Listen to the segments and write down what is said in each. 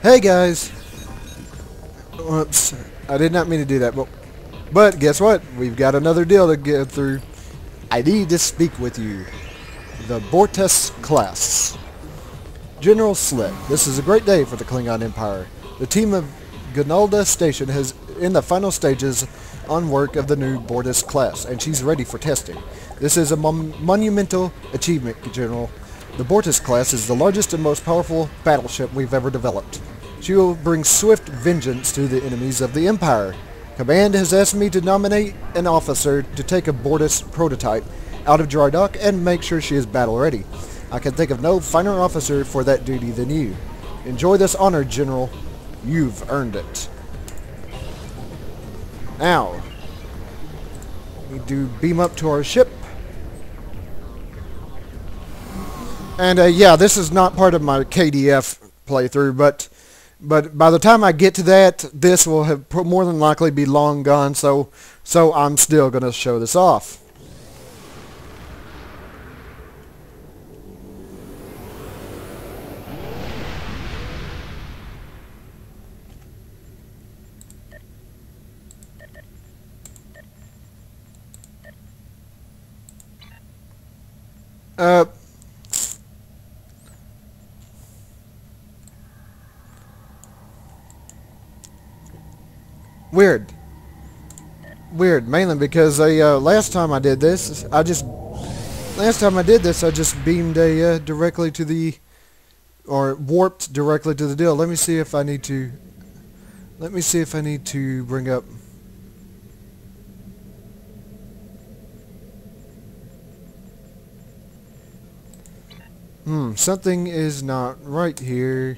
Hey guys! Whoops. I did not mean to do that, but guess what? We've got another deal to get through. I need to speak with you. The Bortas class. General Sled, this is a great day for the Klingon Empire. The team of Gunalda Station is in the final stages on work of the new Bortas class, and she's ready for testing. This is a monumental achievement, General. The Bortas class is the largest and most powerful battleship we've ever developed. She will bring swift vengeance to the enemies of the Empire. Command has asked me to nominate an officer to take a Bortas prototype out of dry dock and make sure she is battle ready. I can think of no finer officer for that duty than you. Enjoy this honor, General. You've earned it. Now, we need to beam up to our ship. And yeah, this is not part of my KDF playthrough, but by the time I get to that, this will have more than likely be long gone, so I'm still going to show this off. Weird, mainly because last time I did this, I just beamed directly to the, or warped directly to the deal. Let me see if I need to bring up. Something is not right here.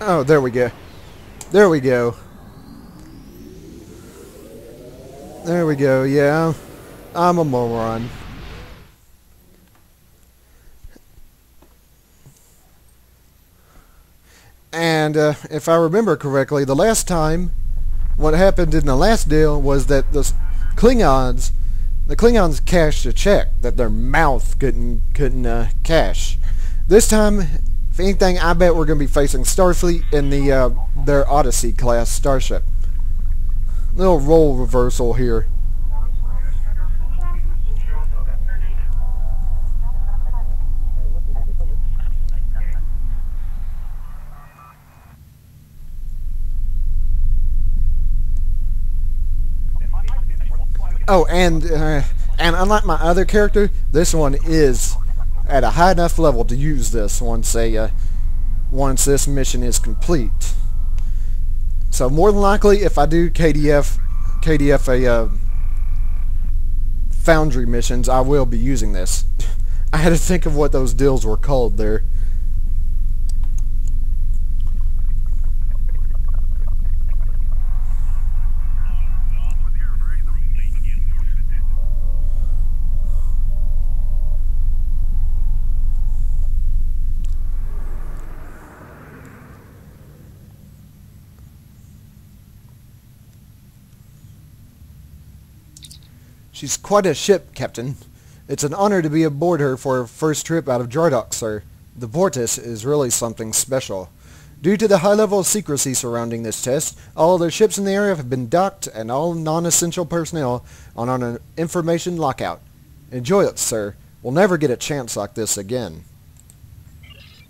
Oh, there we go. There we go. There we go, yeah. I'm a moron. And if I remember correctly, the last time, what happened in the last deal was that the Klingons cashed a check that their mouth couldn't cash. This time, if anything, I bet we're going to be facing Starfleet in their Odyssey class starship. Little role reversal here. Oh, and unlike my other character, this one is at a high enough level to use this once this mission is complete. So more than likely, if I do KDF Foundry missions, I will be using this. I had to think of what those deals were called there. She's quite a ship, Captain. It's an honor to be aboard her for her first trip out of dry dock, sir. The Bortas is really something special. Due to the high level of secrecy surrounding this test, all other ships in the area have been docked and all non-essential personnel are on an information lockout. Enjoy it, sir. We'll never get a chance like this again.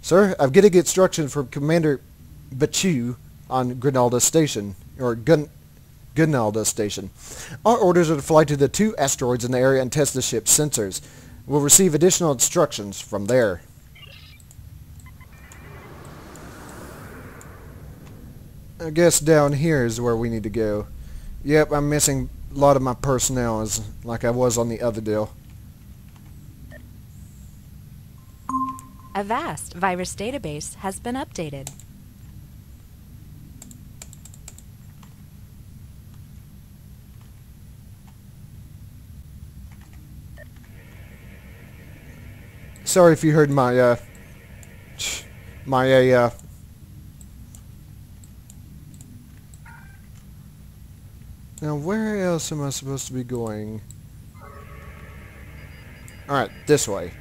Sir, I'm getting instructions from Commander Bachu on Gunalda Station, or Gunalda Station. Our orders are to fly to the 2 asteroids in the area and test the ship's sensors. We'll receive additional instructions from there. I guess down here is where we need to go. Yep, I'm missing a lot of my personnel like I was on the other deal. A vast virus database has been updated. Sorry if you heard my Now, where else am I supposed to be going? Alright, this way.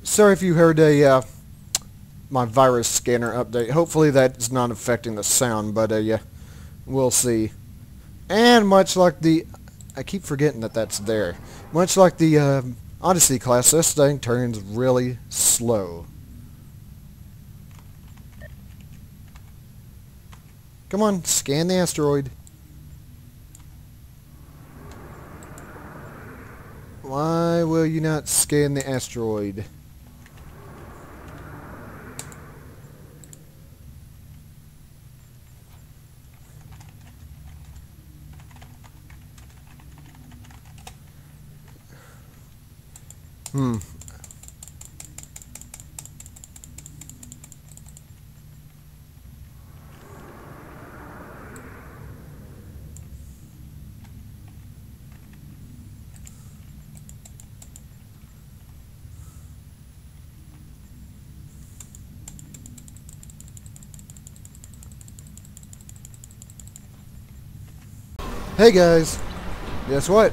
Sorry if you heard my virus scanner update. Hopefully that's not affecting the sound, but yeah, we'll see. And much like the... I keep forgetting that that's there. Much like the Odyssey class, this thing turns really slow. Come on, scan the asteroid. Why will you not scan the asteroid? Hey guys, guess what?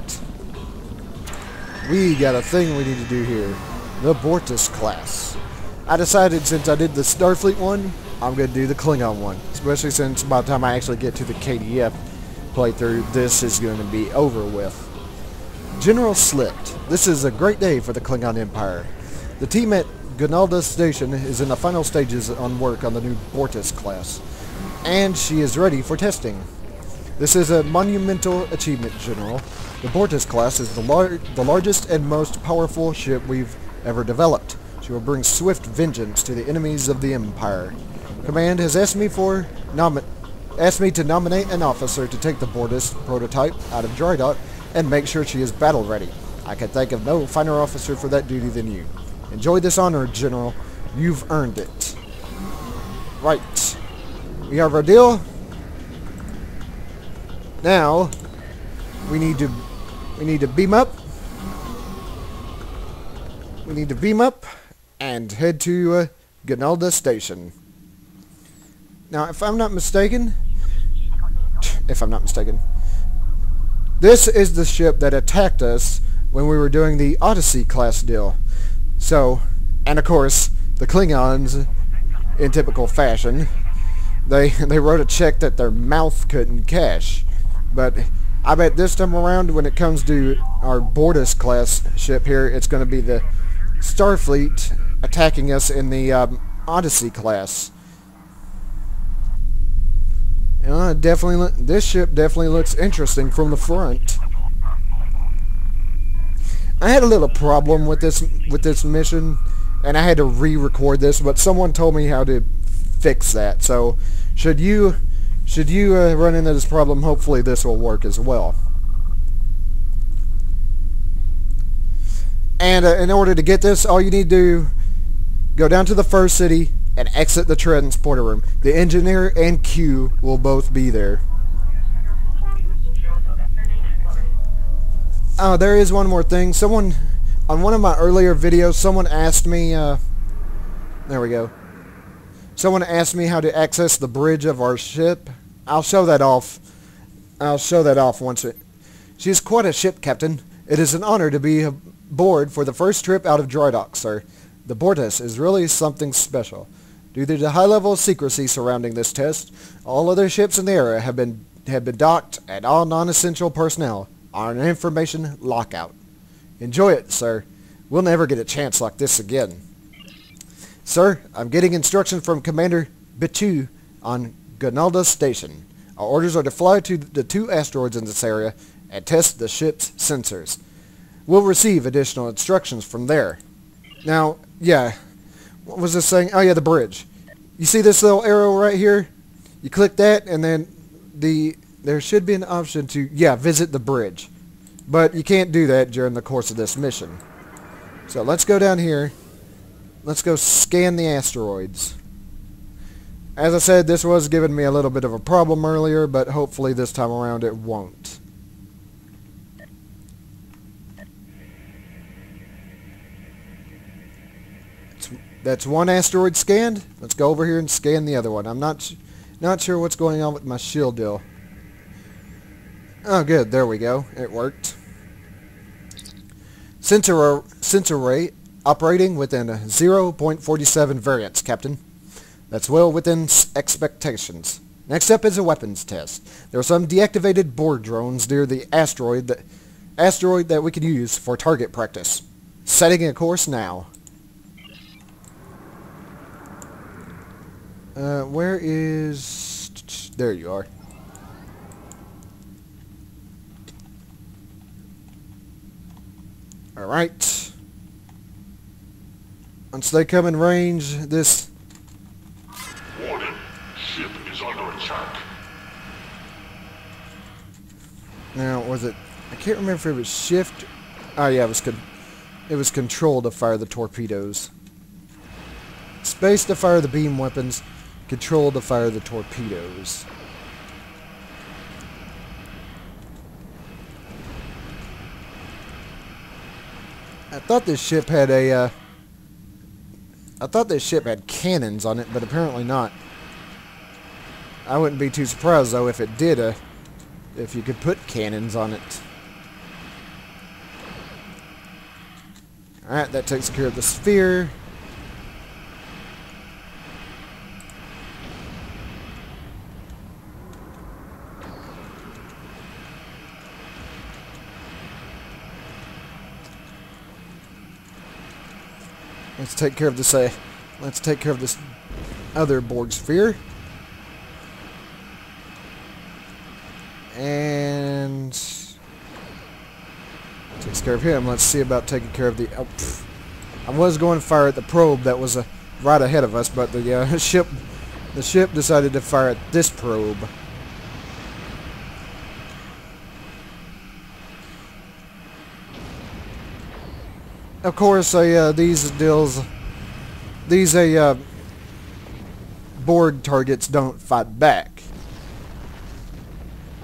We got a thing we need to do here. The Bortas class. I decided since I did the Starfleet one, I'm going to do the Klingon one. Especially since by the time I actually get to the KDF playthrough, this is going to be over with. General Slipped. This is a great day for the Klingon Empire. The team at Gonalda Station is in the final stages on work on the new Bortas class. And she is ready for testing. This is a monumental achievement, General. The Bortas class is the largest and most powerful ship we've ever developed. She will bring swift vengeance to the enemies of the Empire. Command has asked me to nominate an officer to take the Bortas prototype out of dry dock and make sure she is battle ready. I can think of no finer officer for that duty than you. Enjoy this honor, General. You've earned it. Right. We have our deal. Now, we need to beam up. We need to beam up and head to Gonalda Station. Now, if I'm not mistaken, this is the ship that attacked us when we were doing the Odyssey class deal. So, and of course, the Klingons, in typical fashion, they wrote a check that their mouth couldn't cash. But I bet this time around, when it comes to our Bortas class ship here, it's going to be the Starfleet attacking us in the Odyssey class. This ship definitely looks interesting from the front. I had a little problem with this mission, and I had to re-record this, but someone told me how to fix that. So, should you run into this problem, hopefully this will work as well. And in order to get this, all you need to do, go down to the first city and exit the transporter room. The engineer and Q will both be there. Oh, there is one more thing. Someone, on one of my earlier videos, someone asked me, there we go. Someone asked me how to access the bridge of our ship. I'll show that off. Once it... She's quite a ship, Captain. It is an honor to be aboard for the first trip out of dry dock, sir. The Bortas is really something special. Due to the high level of secrecy surrounding this test, all other ships in the area have been docked, and all non-essential personnel are on an information lockout. Enjoy it, sir. We'll never get a chance like this again. Sir, I'm getting instructions from Commander Bichu on Gonalda Station. Our orders are to fly to the 2 asteroids in this area and test the ship's sensors. We'll receive additional instructions from there. Now, yeah, what was this saying? Oh yeah, the bridge. You see this little arrow right here? You click that, and then there should be an option to, visit the bridge. But you can't do that during the course of this mission. So let's go down here. Let's go scan the asteroids. As I said, this was giving me a little bit of a problem earlier, but hopefully this time around it won't. That's one asteroid scanned. Let's go over here and scan the other one. I'm not sure what's going on with my shield deal. Oh, good. There we go. It worked. Sensor array operating within 0.47 variance, Captain. That's well within expectations. Next up is a weapons test. There are some deactivated board drones near the asteroid that we can use for target practice. Setting a course now. Where is... There you are. Alright. Once they come in range, this... Warning. Ship is under attack. Now, was it... I can't remember if it was shift... Oh yeah, it was control to fire the torpedoes. Space to fire the beam weapons. Control to fire the torpedoes. I thought this ship had a, I thought this ship had cannons on it, but apparently not. I wouldn't be too surprised, though, if it did, if you could put cannons on it. Alright, that takes care of the sphere. Let's take care of this. Let's take care of this other Borg sphere, and takes care of him. Let's see about taking care of the. Oh, I was going to fire at the probe that was right ahead of us, but the ship decided to fire at this probe. Of course, these board targets don't fight back.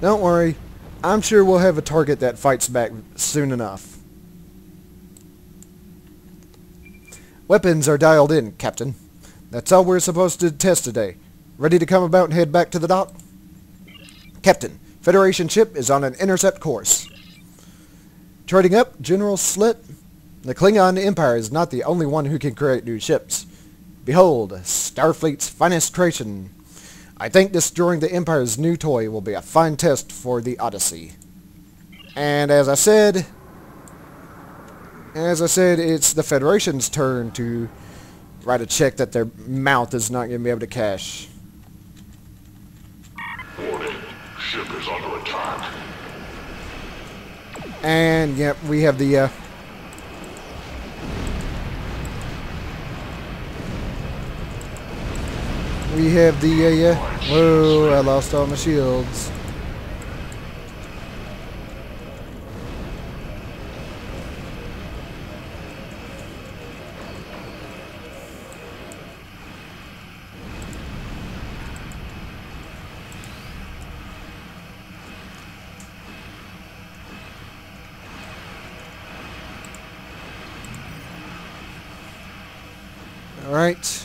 Don't worry, I'm sure we'll have a target that fights back soon enough. Weapons are dialed in, Captain. That's all we're supposed to test today. Ready to come about and head back to the dock? Captain, Federation ship is on an intercept course. Trading up, General Slit. The Klingon Empire is not the only one who can create new ships. Behold, Starfleet's finest creation. I think destroying the Empire's new toy will be a fine test for the Odyssey. And as I said, it's the Federation's turn to write a check that their mouth is not going to be able to cash. Warning. Ship is under attack. And, yep, we have the, whoa, I lost all my shields. Alright.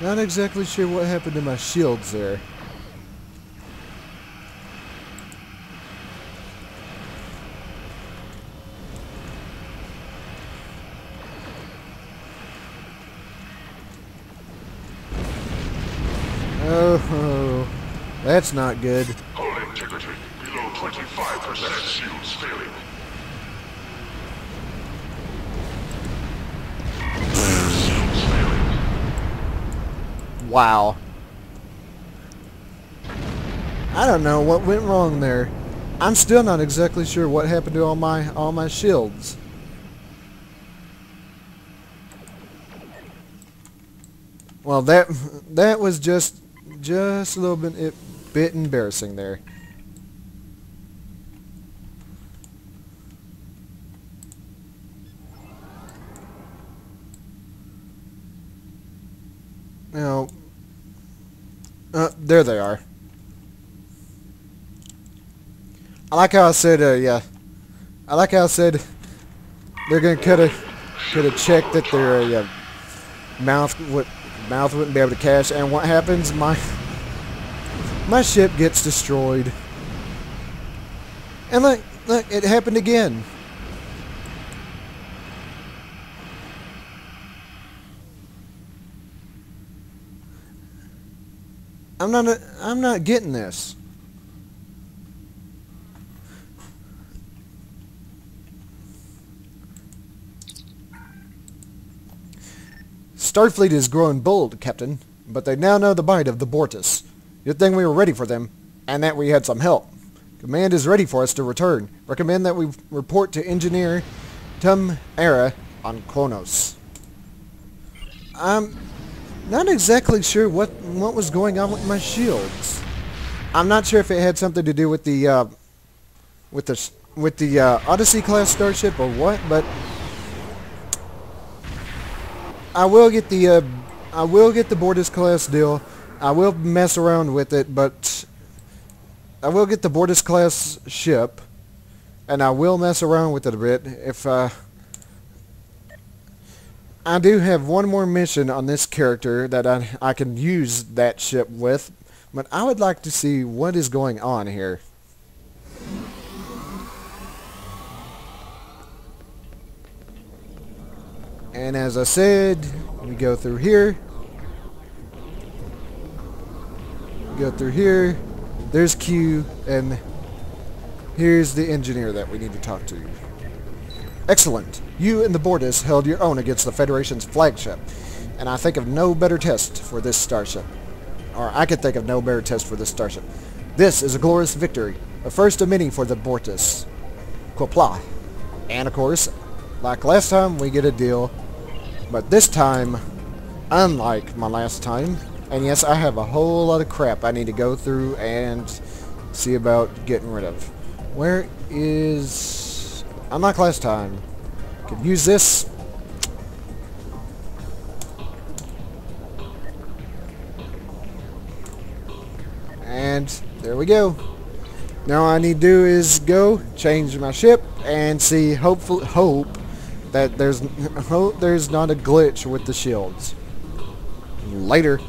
Not exactly sure what happened to my shields there. Oh, that's not good. Hull integrity below 25%. Shields failing. Shields failing. Wow. I don't know what went wrong there. I'm still not exactly sure what happened to all my shields. Well, that was just a little bit embarrassing there. Now, there they are. I like how I said, yeah. I like how I said they're gonna cut a. Could have checked that their mouth wouldn't be able to cache. And what happens? My ship gets destroyed. And look, it happened again. I'm not getting this. Starfleet is growing bold, Captain, but they now know the bite of the Bortas. Good thing we were ready for them, and that we had some help. Command is ready for us to return. Recommend that we report to Engineer Tum Era on Kronos. I'm not exactly sure what was going on with my shields. I'm not sure if it had something to do with the Odyssey class starship or what, but I will get the Bortas class deal. I will mess around with it, but I will get the Bortas class ship, and I will mess around with it a bit. If I do have one more mission on this character that I can use that ship with, but I would like to see what is going on here. And as I said, we go through here. Go through here. There's Q, and here's the engineer that we need to talk to. Excellent. You and the Bortas held your own against the Federation's flagship, and I think of no better test for this starship. Or I could think of no better test for this starship. This is a glorious victory, a first of many for the Bortas. Qapla'. And of course, like last time, we get a deal, but this time, unlike my last time, and yes, I have a whole lot of crap I need to go through and see about getting rid of. Where is... unlike last time, could use this. And there we go. Now all I need to do is go change my ship and see, hope that there's not a glitch with the shields. Later.